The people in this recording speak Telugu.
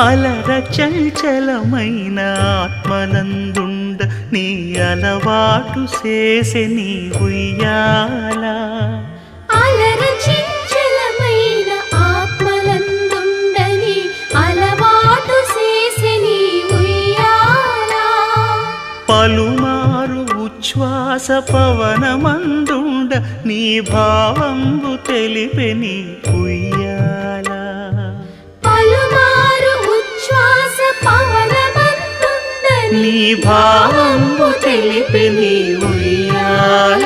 అలర చంచలమైన ఆత్మనందుండ నీ అలవాటు చేసే నీ ఉయ్యాల అలర చంచలమైన ఆత్మనందుండని అలవాటు చేసే నీ ఉయ్యాల పలుమారు ఉచ్ఛ్వాస పవనమందుండ నీ భావంబు తెలిపే నీ ఉయ్యాల పలుమారు ఉచ్ఛ్వాస పవనమందుండని నీ భావంబు తెలిపే నీ ఉయ్యాల